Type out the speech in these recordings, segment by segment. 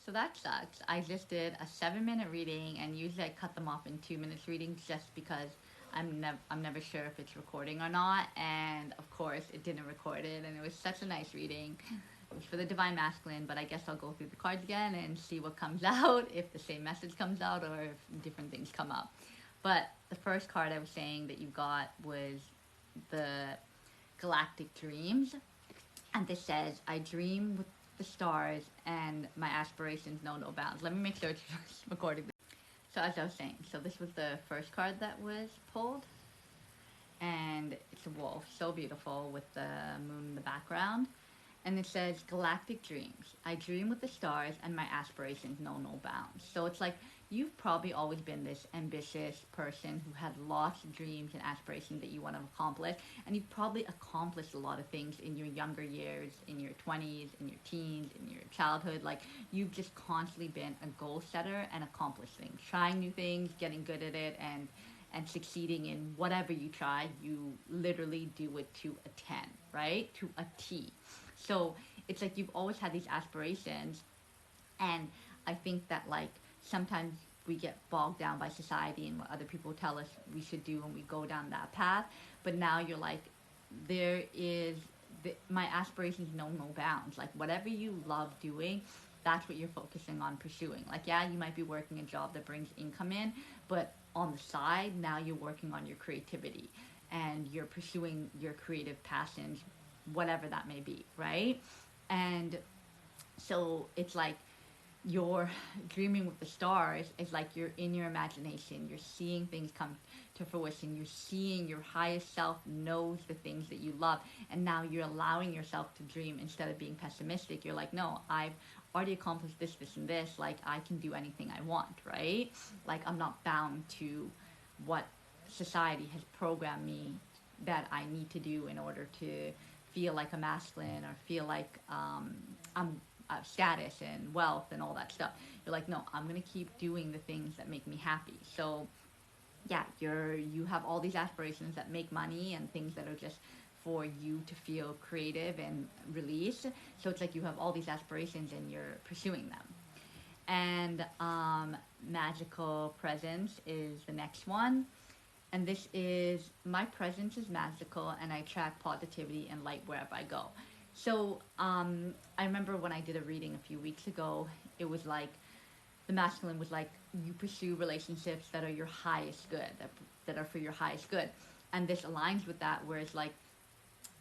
So that sucks. I just did a 7-minute reading, and usually I cut them off in 2 minutes readings just because I'm never sure if it's recording or not. And of course, it didn't record it, and it was such a nice reading. It was for the Divine Masculine, but I guess I'll go through the cards again and see what comes out, if the same message comes out or if different things come up. But the first card I was saying that you got was the Galactic Dreams. And this says, I dream with the stars and my aspirations know no bounds. Let me make sure it's recording. So as I was saying, so this was the first card that was pulled. And it's a wolf, so beautiful with the moon in the background. And it says, Galactic Dreams. I dream with the stars and my aspirations know no bounds. So it's like you've probably always been this ambitious person who had lots of dreams and aspirations that you want to accomplish. And you've probably accomplished a lot of things in your younger years, in your 20s, in your teens, in your childhood. Like you've just constantly been a goal setter and accomplished things, trying new things, getting good at it, and succeeding in whatever you try. You literally do it to a 10, right? To a T. So it's like you've always had these aspirations, and I think that like sometimes we get bogged down by society and what other people tell us we should do when we go down that path. But now you're like, there is my aspirations know no bounds. Like whatever you love doing, that's what you're focusing on pursuing. Like yeah, you might be working a job that brings income in, but on the side now you're working on your creativity and you're pursuing your creative passions, whatever that may be, right? And so it's like you're dreaming with the stars is like you're in your imagination, you're seeing things come to fruition, you're seeing your highest self knows the things that you love, and now you're allowing yourself to dream instead of being pessimistic. You're like, no, I've already accomplished this, this, and this. Like I can do anything I want, right? Like I'm not bound to what society has programmed me that I need to do in order to feel like a masculine or feel like I'm status and wealth and all that stuff. You're like, no, I'm gonna keep doing the things that make me happy. So yeah, you have all these aspirations that make money and things that are just for you to feel creative and released. So it's like you have all these aspirations and you're pursuing them. And magical presence is the next one. And this is, my presence is magical and I attract positivity and light wherever I go. So I remember when I did a reading a few weeks ago, it was like the masculine was like, you pursue relationships that are your highest good, that are for your highest good. And this aligns with that, whereas like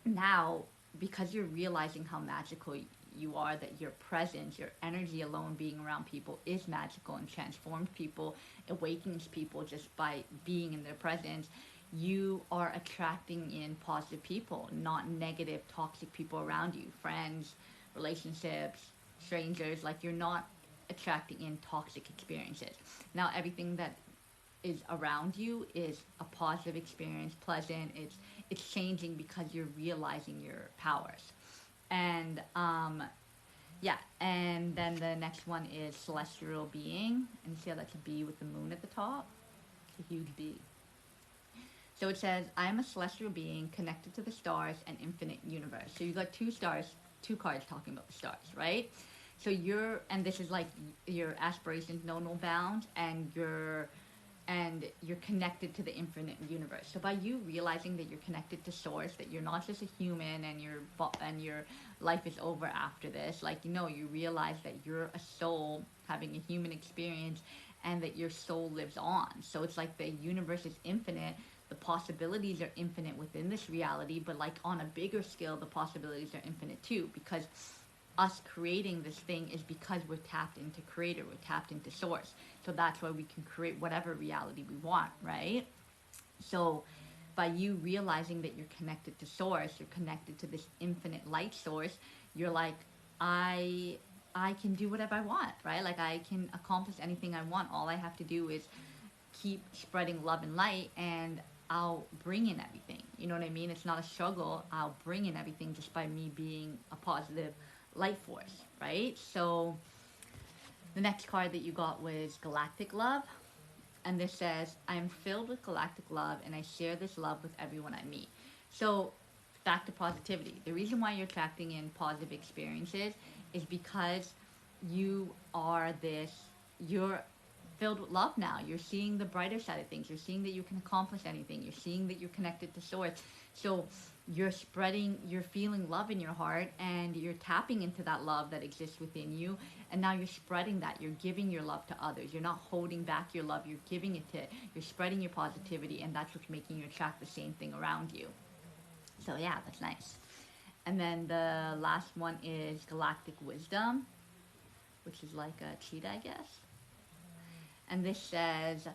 now, because you're realizing how magical you are, that your presence, your energy alone being around people is magical and transforms people, awakens people just by being in their presence, you are attracting in positive people, not negative, toxic people around you, friends, relationships, strangers. Like you're not attracting in toxic experiences. Now everything that is around you is a positive experience, pleasant. It's changing because you're realizing your powers. And yeah, and then the next one is celestial being, and you see how that's a bee with the moon at the top. It's a huge bee. So it says, I am a celestial being connected to the stars and infinite universe. So you got two stars, two cards talking about the stars, right? So and this is like your aspirations know no bounds, and you're connected to the infinite universe. So by you realizing that you're connected to source, that you're not just a human and your life is over after this, like you realize that you're a soul having a human experience and that your soul lives on. So it's like the universe is infinite, the possibilities are infinite within this reality, but like on a bigger scale the possibilities are infinite too, because us creating this thing is because we're tapped into creator, we're tapped into source. So that's why we can create whatever reality we want, right? So by you realizing that you're connected to source, you're connected to this infinite light source, you're like, I can do whatever I want, right? Like I can accomplish anything I want. All I have to do is keep spreading love and light, and I'll bring in everything. You know what I mean? It's not a struggle. I'll bring in everything just by me being a positive light force, right? So the next card that you got was Galactic Love. And this says, I am filled with galactic love and I share this love with everyone I meet. So back to positivity. The reason why you're attracting in positive experiences is because you are this, you're filled with love now. You're seeing the brighter side of things. You're seeing that you can accomplish anything. You're seeing that you're connected to source. So you're spreading, you're feeling love in your heart, and you're tapping into that love that exists within you. And now you're spreading that. You're giving your love to others. You're not holding back your love. You're giving it to, you're spreading your positivity, and that's what's making you attract the same thing around you. So yeah, that's nice. And then the last one is Galactic Wisdom, which is like a cheetah, I guess. And this says,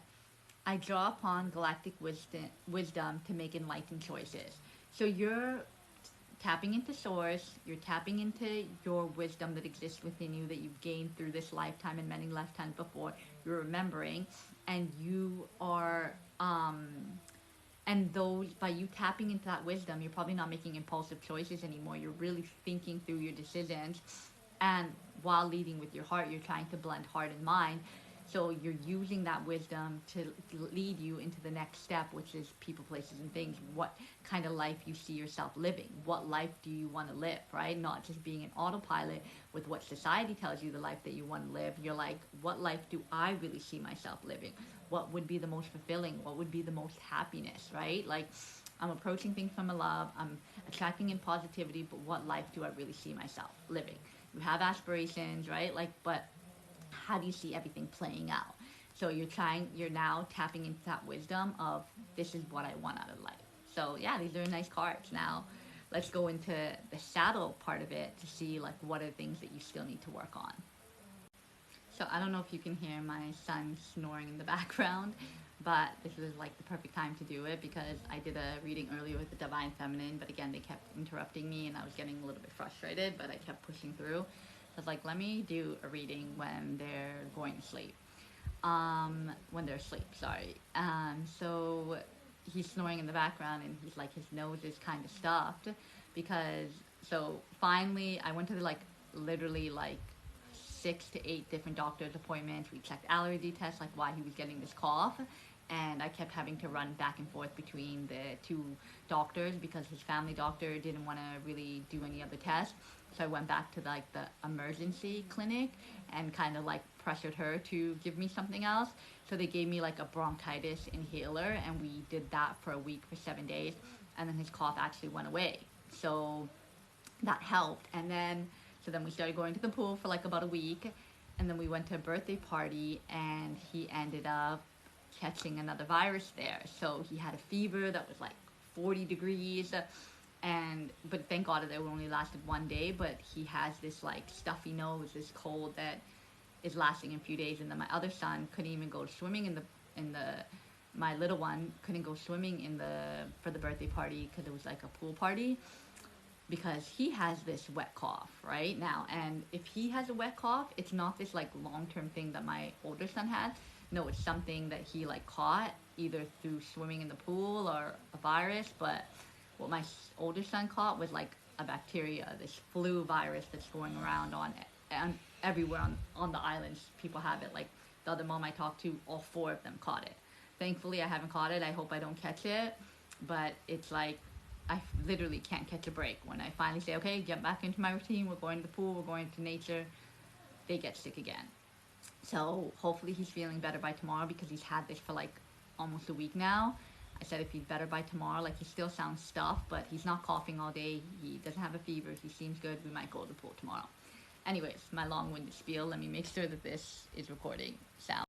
I draw upon galactic wisdom to make enlightened choices. So you're tapping into source, you're tapping into your wisdom that exists within you that you've gained through this lifetime and many lifetimes before. You're remembering, and you are and those, by you tapping into that wisdom, you're probably not making impulsive choices anymore. You're really thinking through your decisions, and while leading with your heart, you're trying to blend heart and mind. So you're using that wisdom to lead you into the next step, which is people, places, and things. What kind of life you see yourself living? What life do you want to live, right? Not just being an autopilot with what society tells you the life that you want to live. You're like, what life do I really see myself living? What would be the most fulfilling? What would be the most happiness, right? Like, I'm approaching things from a love. I'm attracting in positivity, but what life do I really see myself living? You have aspirations, right? Like, but how do you see everything playing out? So you're now tapping into that wisdom of, this is what I want out of life. So yeah, these are nice cards. Now let's go into the shadow part of it to see like what are the things that you still need to work on. So I don't know if you can hear my son snoring in the background, but this was like the perfect time to do it because I did a reading earlier with the Divine Feminine, but again, they kept interrupting me and I was getting a little bit frustrated, but I kept pushing through. So I was like, let me do a reading when they're going to sleep. When they're asleep, sorry. So he's snoring in the background and he's like, his nose is kind of stuffed because, so finally I went to the like, literally like 6 to 8 different doctor's appointments. We checked allergy tests, like why he was getting this cough. And I kept having to run back and forth between the two doctors because his family doctor didn't want to really do any other tests. So I went back to like the emergency clinic and kind of like pressured her to give me something else. So they gave me like a bronchitis inhaler and we did that for a week for 7 days. And then his cough actually went away. So that helped. And then so then we started going to the pool for like about a week, and then we went to a birthday party, and he ended up catching another virus there. So he had a fever that was like 40 degrees, and but thank God that it only lasted one day. But he has this like stuffy nose, this cold that is lasting a few days. And then my other son couldn't even go swimming in the my little one couldn't go swimming for the birthday party because it was like a pool party, because he has this wet cough right now. And if he has a wet cough, it's not this like long-term thing that my older son had. No, it's something that he like caught either through swimming in the pool or a virus. But what my older son caught was like a bacteria, this flu virus that's going around on everywhere on the islands. People have it. Like the other mom I talked to, all 4 of them caught it. Thankfully I haven't caught it. I hope I don't catch it, but it's like I literally can't catch a break. When I finally say, okay, get back into my routine, we're going to the pool, we're going to nature, they get sick again. So hopefully he's feeling better by tomorrow because he's had this for like almost a week now. I said if he's better by tomorrow, like he still sounds stuffed, but he's not coughing all day. He doesn't have a fever. He seems good. We might go to the pool tomorrow. Anyways, my long-winded spiel. Let me make sure that this is recording sound.